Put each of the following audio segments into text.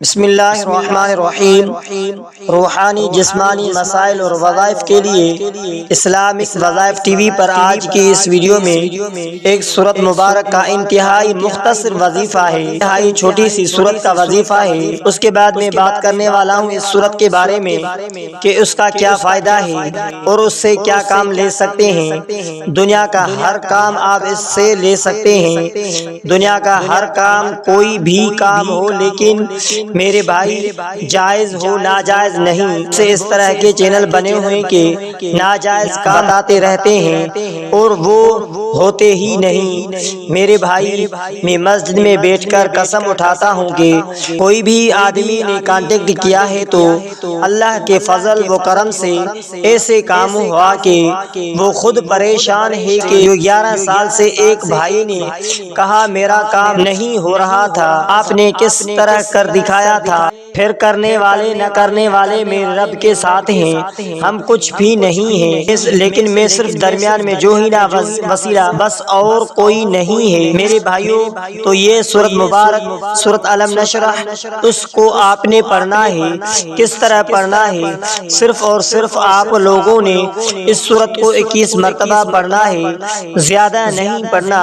بسم اللہ الرحمن الرحیم۔ روحانی جسمانی مسائل اور وظائف کے لیے اسلامک وظائف ٹی وی پر آج کی اس ویڈیو میں ایک سورت مبارک کا انتہائی مختصر وظیفہ ہے، انتہائی چھوٹی سی سورت کا وظیفہ ہے۔ اس کے بعد میں بات کرنے والا ہوں اس سورت کے بارے میں کہ اس کا کیا فائدہ ہے اور اس سے کیا کام لے سکتے ہیں۔ دنیا کا ہر کام آپ اس سے لے سکتے ہیں، دنیا کا ہر کام، کوئی بھی کام ہو، لیکن میرے بھائی جائز ہو، ناجائز نہیں۔ سے اس طرح کے چینل بنے ہوئے کہ ناجائز کام بتاتے رہتے ہیں اور وہ ہوتے ہی نہیں۔ میرے بھائی، میں مسجد میں بیٹھ کر قسم اٹھاتا ہوں کہ کوئی بھی آدمی نے کانٹیکٹ کیا ہے تو اللہ کے فضل و کرم سے ایسے کام ہوا کہ وہ خود پریشان ہے کہ جو 11 سال سے ایک بھائی نے کہا میرا کام نہیں ہو رہا تھا، آپ نے کس طرح کر دکھایا تھا۔ پھر کرنے والے نہ کرنے والے میرے رب کے ساتھ ہیں، ہم کچھ بھی نہیں ہیں، لیکن میں صرف درمیان میں جو ہی نہ وسیلہ، بس اور کوئی نہیں ہے۔ میرے بھائیوں، تو یہ سورت مبارک سورت علم نشرح، اس کو آپ نے پڑھنا ہے۔ کس طرح پڑھنا ہے؟ صرف اور صرف آپ لوگوں نے اس سورت کو 21 مرتبہ پڑھنا ہے، زیادہ نہیں پڑھنا۔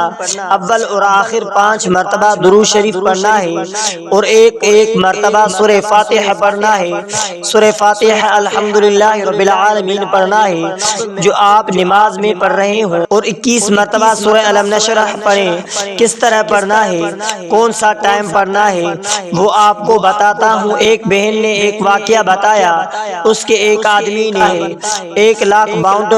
اول اور آخر 5 مرتبہ درود شریف پڑھنا ہے اور ایک مرتبہ سورہ فاتحہ پڑھنا ہے۔ سورہ فاتحہ الحمدللہ رب العالمین پڑھنا ہے جو آپ نماز میں پڑھ رہے ہوں، اور 21 مرتبہ سورہ علم نشرح پڑھیں۔ کس طرح پڑھنا ہے، کون سا ٹائم پڑھنا ہے، وہ آپ کو بتاتا ہوں۔ ایک بہن نے ایک واقعہ بتایا، اس کے ایک آدمی نے 1 لاکھ باؤنڈ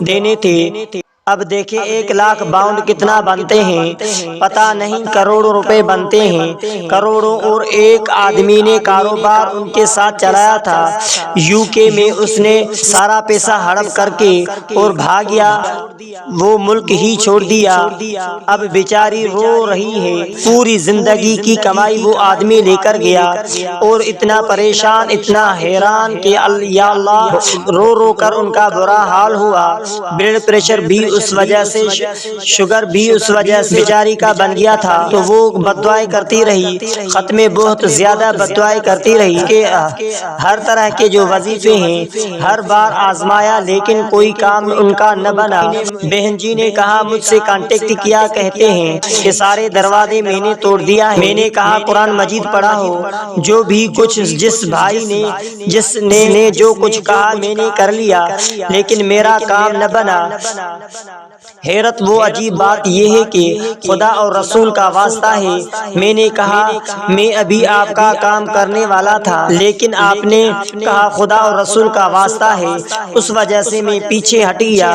دینے تھے۔ اب دیکھیں 1 لاکھ باؤنڈ کتنا بنتے ہیں، پتہ نہیں کروڑوں روپے بنتے ہیں، کروڑوں۔ اور ایک آدمی نے کاروبار ان کے ساتھ چلایا تھا UK میں، اس نے سارا پیسہ ہڑپ کر کے اور بھاگ گیا، وہ ملک ہی چھوڑ دیا۔ اب بیچاری رو رہی ہے، پوری زندگی کی کمائی وہ آدمی لے کر گیا اور اتنا پریشان، اتنا حیران کہ یا اللہ، رو رو کر ان کا برا حال ہوا۔ بلڈ پریشر بھی اس وجہ سے، شوگر بھی اس وجہ سے بیچاری کا بن گیا تھا، تو وہ بددعائیں کرتی رہی، خط میں بہت زیادہ بددعائیں کرتی رہی کہ ہر طرح کے جو وظیفے ہیں ہر بار آزمایا، لیکن کوئی کام ان کا نہ بنا۔ بہن جی نے کہا مجھ سے کانٹیکٹ کیا، کہتے ہیں کہ سارے دروازے میں نے توڑ دیا ہے۔ میں نے کہا قرآن مجید پڑھا ہو، جو بھی کچھ جس بھائی نے، جس نے جو کچھ کہا میں نے کر لیا، لیکن میرا کام نہ بنا۔ حیرت و عجیب بات یہ ہے کہ خدا اور رسول کا واسطہ ہے، میں نے کہا میں ابھی آپ کا کام کرنے والا تھا، لیکن آپ نے کہا خدا اور رسول کا واسطہ ہے، اس وجہ سے میں پیچھے ہٹ گیا۔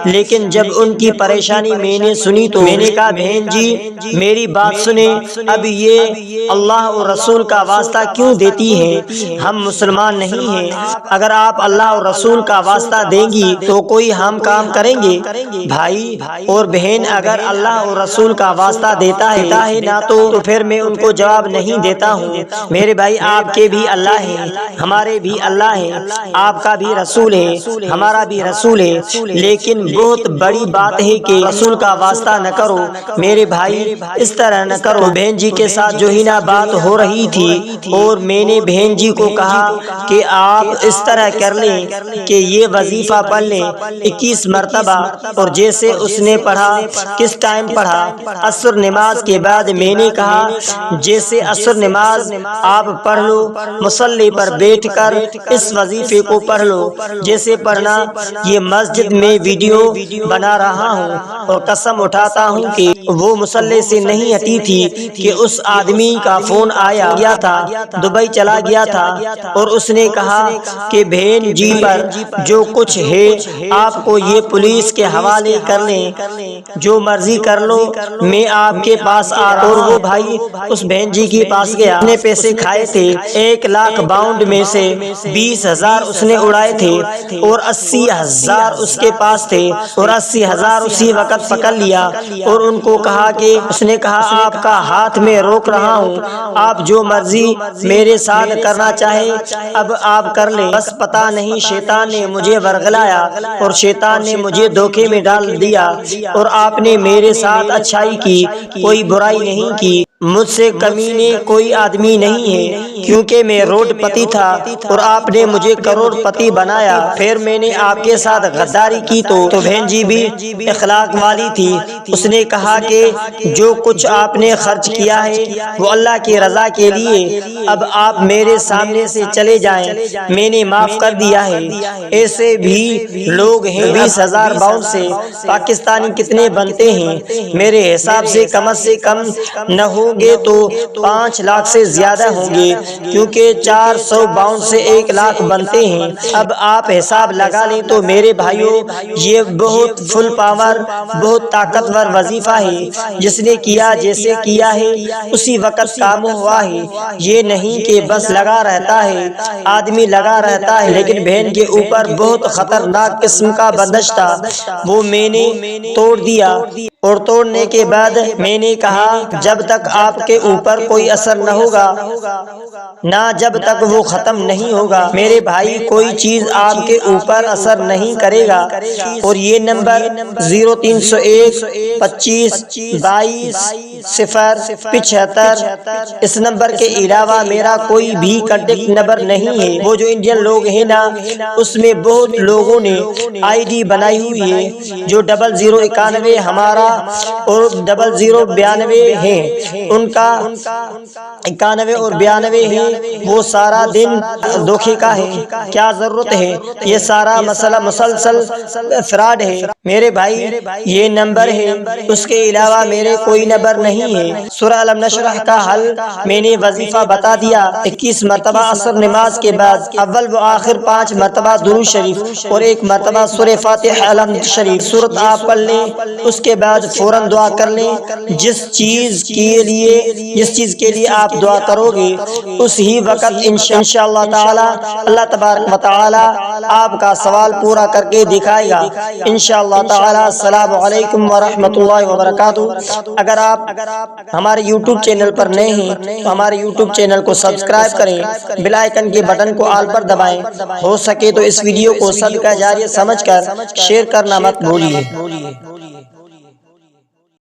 لیکن جب ان کی پریشانی میں نے سنی تو میں نے کہا بہن جی میری بات سنیں، اب یہ اللہ اور رسول کا واسطہ کیوں دیتی ہیں؟ ہم مسلمان نہیں ہیں، اگر آپ اللہ اور رسول کا واسطہ دیں گی تو کوئی ہم کام کریں گے؟ بھائی اور بہن، اگر اللہ اور رسول کا واسطہ دیتا ہے نہ تو پھر میں ان کو جواب نہیں دیتا ہوں۔ میرے بھائی، آپ کے بھی اللہ ہیں، ہمارے بھی اللہ ہیں، آپ کا بھی رسول ہے، ہمارا بھی رسول ہے، لیکن بہت بڑی بات ہے کہ رسول کا واسطہ نہ کرو۔ میرے بھائی اس طرح نہ کرو۔ تو بہن جی کے ساتھ جو ہی نہ بات ہو رہی تھی، اور میں نے بہن جی کو کہا کہ آپ اس طرح کر لیں کہ یہ وظیفہ پڑھ لیں 21 مرتبہ، اور جیسے اس نے پڑھا۔ کس ٹائم پڑھا؟ عصر نماز کے بعد۔ میں نے کہا جیسے عصر نماز آپ پڑھ لو، مصلی پر بیٹھ کر اس وظیفے کو پڑھ لو۔ جیسے پڑھنا، یہ مسجد میں ویڈیو بنا رہا ہوں اور قسم اٹھاتا ہوں کہ وہ مصلی سے نہیں ہٹی تھی کہ اس آدمی کا فون آیا گیا تھا، دبئی چلا گیا تھا، اور اس نے کہا کہ بہن جی پر جو کچھ ہے آپ کو یہ پولیس کے حوالے کر لیں، جو مرضی کر لو، میں آپ کے پاس آ رہا ہوں۔ اور وہ بھائی اس بہن جی کے پاس گیا، اس نے پیسے کھائے تھے، 1 لاکھ باؤنڈ میں سے 20,000 اس نے اڑائے تھے، اور 80,000 اس کے پاس تھے، اور 80,000 اسی وقت پکڑ لیا، اور ان کو کہا کہ اس نے کہا آپ کا ہاتھ میں روک رہا ہوں، آپ جو مرضی میرے ساتھ کرنا چاہے اب آپ کر لیں۔ بس پتہ نہیں شیطان نے مجھے ورگلایا اور شیطان نے مجھے دھوکے میں ڈال دیا، اور آپ نے میرے ساتھ اچھائی کی، کوئی برائی نہیں کی۔ مجھ سے کمینے کوئی آدمی نہیں ہے، کیونکہ میں روڈ پتی تھا اور آپ نے مجھے کروڑ پتی بنایا۔ پھر میں نے آپ کے ساتھ غداری کی تو بہن جی بھی اخلاق والی تھی، اس نے کہا کہ جو کچھ آپ نے خرچ کیا ہے وہ اللہ کی رضا کے لیے، اب آپ میرے سامنے سے چلے جائیں، میں نے معاف کر دیا ہے۔ ایسے بھی لوگ ہیں۔ 20,000 باؤنڈ سے پاکستانی کتنے بنتے ہیں؟ میرے حساب سے کم نہ ہوں گے تو 5 لاکھ سے زیادہ ہوں گے، کیونکہ 400 باؤنڈ سے 1 لاکھ بنتے ہیں۔ اب آپ حساب لگا لیں تو میرے بھائیوں، یہ بہت فل پاور، بہت طاقتور وظیفہ ہے۔ جس نے کیا، جیسے کیا ہے اسی وقت کام ہوا ہے۔ یہ نہیں کہ بس لگا رہتا ہے، آدمی لگا رہتا ہے، لیکن بہن کے اوپر بہت خطرناک قسم کا بندش تھا، وہ میں نے توڑ دیا۔ اور توڑنے کے بعد میں نے کہا جب تک آپ کے اوپر کوئی اثر نہ ہوگا، نہ جب تک وہ ختم نہیں ہوگا، میرے بھائی کوئی چیز آپ کے اوپر اثر نہیں کرے گا۔ اور یہ نمبر 0301 25 22 075، اس نمبر کے علاوہ میرا کوئی بھی کانٹیکٹ نمبر نہیں ہے۔ وہ جو انڈین لوگ ہیں نا، اس میں بہت لوگوں نے آئی ڈی بنائی ہوئی ہے، جو 0091 ہمارا اور 0092 ہیں، ان کا 91 اور 92 ہیں، وہ سارا دن دھوکے کا ہے۔ کیا ضرورت ہے؟ یہ سارا مسئلہ مسلسل فراڈ ہے۔ میرے بھائی یہ نمبر ہے، اس کے علاوہ میرے کوئی نمبر نہیں ہے۔ سورہ الم نشرح کا حل میں نے وظیفہ بتا دیا۔ 21 مرتبہ عصر نماز کے بعد اول و آخر 5 مرتبہ درود شریف اور 1 مرتبہ سورہ فاتحہ الحمد شریف سورت آپ پڑھ لیں، اس کے بعد فوراً دعا کر لیں۔ جس چیز کے لیے آپ دعا کرو گے اس ہی وقت انشاءاللہ تعالی اللہ تبارک و تعالی آپ کا سوال پورا کر کے دکھائے گا انشاءاللہ تعالی۔ السلام علیکم ورحمۃ اللہ وبرکاتہ۔ اگر آپ ہمارے یوٹیوب چینل پر نئے ہیں تو ہمارے یوٹیوب چینل کو سبسکرائب کریں، بیل آئیکن کے بٹن کو آل پر دبائیں، ہو سکے تو اس ویڈیو کو صدقہ جاریہ سمجھ کر شیئر کرنا مت بھولیے۔